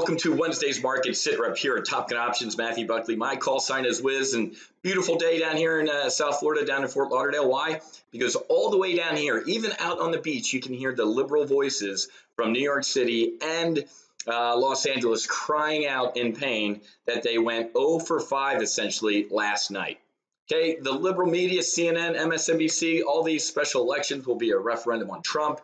Welcome to Wednesday's market SITREP here at Top Gun Options. Matthew Buckley. My call sign is Wiz, and beautiful day down here in South Florida, down in Fort Lauderdale. Why? Because all the way down here, even out on the beach, you can hear the liberal voices from New York City and Los Angeles crying out in pain that they went 0 for 5 essentially last night. Okay, the liberal media, CNN, MSNBC, all these special elections will be a referendum on Trump,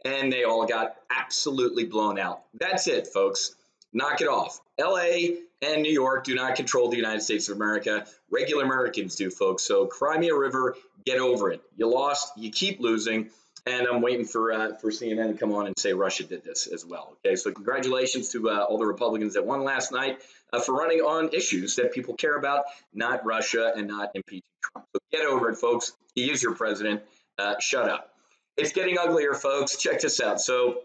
and they all got absolutely blown out. That's it, folks. Knock it off. LA and New York do not control the United States of America. Regular Americans do, folks. So Crimea River, get over it. You lost, you keep losing, and I'm waiting for CNN to come on and say Russia did this as well. Okay, so congratulations to all the Republicans that won last night for running on issues that people care about, not Russia and not impeaching Trump. So get over it, folks. He is your president. Shut up. It's getting uglier, folks. Check this out. So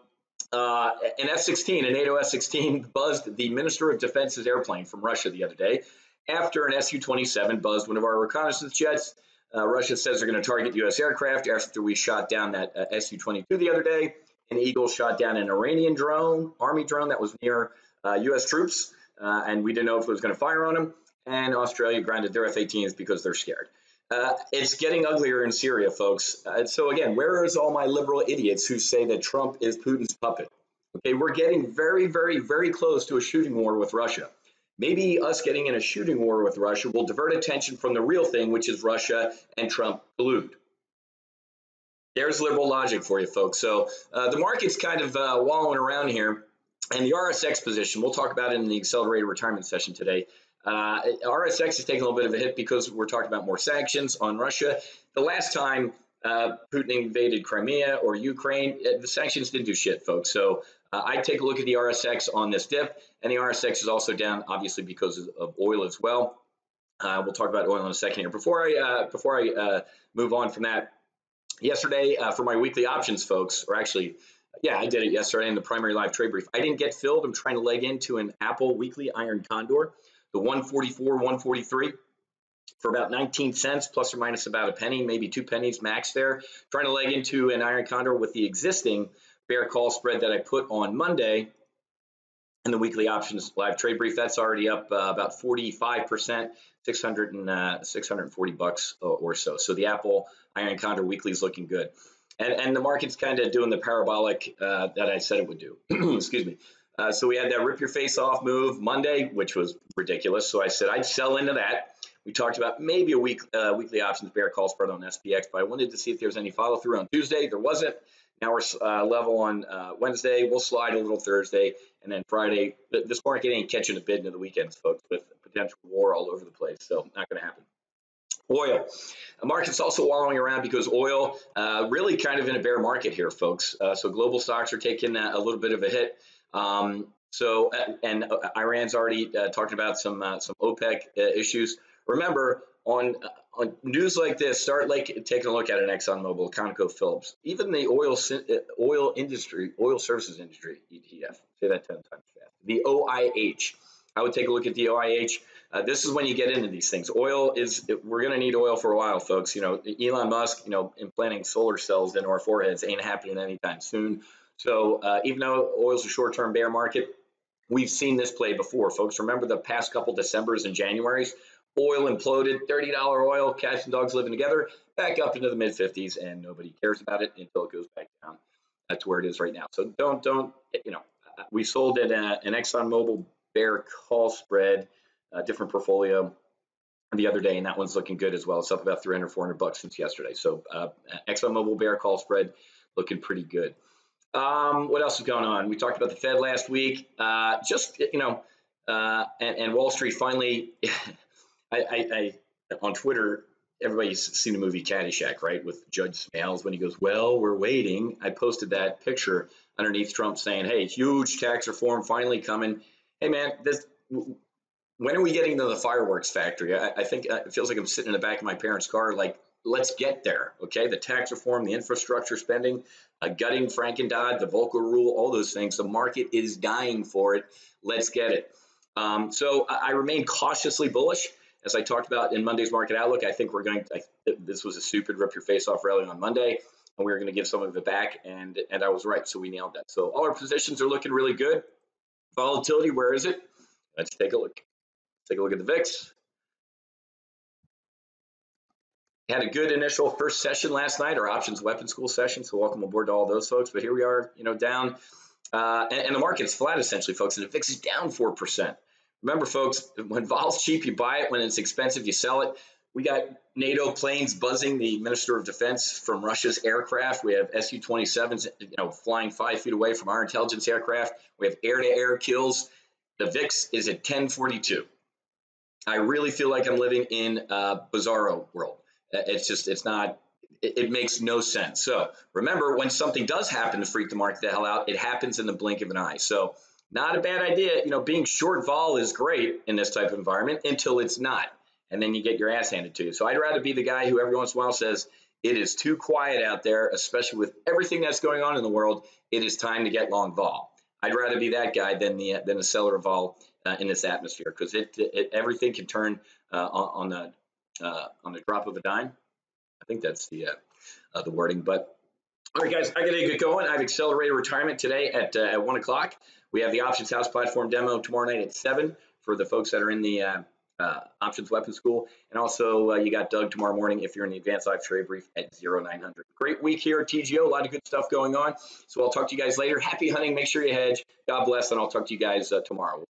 an F-16, a NATO F-16, buzzed the Minister of Defense's airplane from Russia the other day after an Su-27 buzzed one of our reconnaissance jets. Russia says they're going to target U.S. aircraft after we shot down that Su-22 the other day. An Eagle shot down an Iranian drone, Army drone that was near U.S. troops, and we didn't know if it was going to fire on them. And Australia grounded their F-18s because they're scared. It's getting uglier in Syria, folks. So again, where is all my liberal idiots who say that Trump is Putin's puppet? Okay, we're getting very, very, very close to a shooting war with Russia. Maybe us getting in a shooting war with Russia will divert attention from the real thing, which is Russia and Trump collude. There's liberal logic for you, folks. So the market's kind of wallowing around here. And the RSX position, we'll talk about it in the accelerated retirement session today. RSX is taking a little bit of a hit because we're talking about more sanctions on Russia. The last time Putin invaded Crimea or Ukraine, the sanctions didn't do shit, folks. So I take a look at the RSX on this dip, and the RSX is also down, obviously, because of oil as well. We'll talk about oil in a second here. Before I move on from that, yesterday for my weekly options, folks, or actually, yeah, I did it yesterday in the primary live trade brief. I didn't get filled. I'm trying to leg into an Apple weekly iron condor, the 144, 143 for about 19 cents, plus or minus about a penny, maybe 2 pennies max there. Trying to leg into an iron condor with the existing bear call spread that I put on Monday in the weekly options live trade brief. That's already up about 45%, 640 bucks or so. So the Apple iron condor weekly is looking good. And the market's kind of doing the parabolic that I said it would do. Excuse me. So we had that rip your face off move Monday, which was ridiculous. So I said I'd sell into that. We talked about maybe a weekly options bear call spread on SPX, but I wanted to see if there was any follow through on Tuesday. There wasn't. Now we're level on Wednesday. We'll slide a little Thursday, and then Friday. This market ain't catching a bid into the weekends, folks, with potential war all over the place. So not going to happen. Oil. The market's also wallowing around because oil really kind of in a bear market here, folks. So global stocks are taking a little bit of a hit. And Iran's already talking about some OPEC issues. Remember, on news like this, start taking a look at an ExxonMobil, ConocoPhillips, even the oil services industry ETF. Say that 10 times fast. The OIH. I would take a look at the OIH. This is when you get into these things. We're going to need oil for a while, folks. You know, Elon Musk, implanting solar cells into our foreheads ain't happening anytime soon. So even though oil's a short-term bear market, we've seen this play before, folks. Remember the past couple Decembers and Januaries? Oil imploded, $30 oil, cats and dogs living together, back up into the mid-50s, and nobody cares about it until it goes back down to where it is right now. So don't we sold at an ExxonMobil bear call spread, different portfolio the other day, and that one's looking good as well. It's up about 300, 400 bucks since yesterday. So ExxonMobil bear call spread looking pretty good. What else is going on? We talked about the Fed last week. And Wall Street finally. I on Twitter, everybody's seen the movie Caddyshack, right? With Judge Smales when he goes, "Well, we're waiting." I posted that picture underneath Trump saying, "Hey, huge tax reform finally coming." Hey, man, when are we getting to the fireworks factory? I think it feels like I'm sitting in the back of my parents' car. Like, let's get there, okay? The tax reform, the infrastructure spending, gutting Franken-Dodd, the Volcker rule, all those things. The market is dying for it. Let's get it. So I remain cautiously bullish. As I talked about in Monday's market outlook, I think this was a stupid rip your face off rally on Monday, and we were going to give some of it back, and I was right, so we nailed that. So all our positions are looking really good. Volatility, where is it? Let's take a look. Take a look at the VIX. Had a good initial first session last night, our options weapon school session. So welcome aboard to all those folks. But here we are, down, and the market's flat essentially, folks. And the VIX is down 4%. Remember, folks, when vol's cheap, you buy it. When it's expensive, you sell it. We got NATO planes buzzing the Minister of Defense from Russia's aircraft. We have Su-27s, flying 5 feet away from our intelligence aircraft. We have air-to-air kills. The VIX is at 1042. I really feel like I'm living in a bizarro world. It makes no sense. So remember, when something does happen to freak the market the hell out, it happens in the blink of an eye. So not a bad idea. Being short vol is great in this type of environment until it's not. And then you get your ass handed to you. So I'd rather be the guy who every once in a while says, it is too quiet out there, especially with everything that's going on in the world. It is time to get long vol. I'd rather be that guy than a seller of vol in this atmosphere, because everything can turn on the drop of a dime. I think that's the wording. But all right, guys, I got to get going. I have accelerated retirement today at 1 o'clock. We have the Options House platform demo tomorrow night at 7 for the folks that are in the Options Weapon School. And also you got Doug tomorrow morning if you're in the Advanced Live Trade Brief at 0900. Great week here at TGO. A lot of good stuff going on. So I'll talk to you guys later. Happy hunting. Make sure you hedge. God bless. And I'll talk to you guys tomorrow.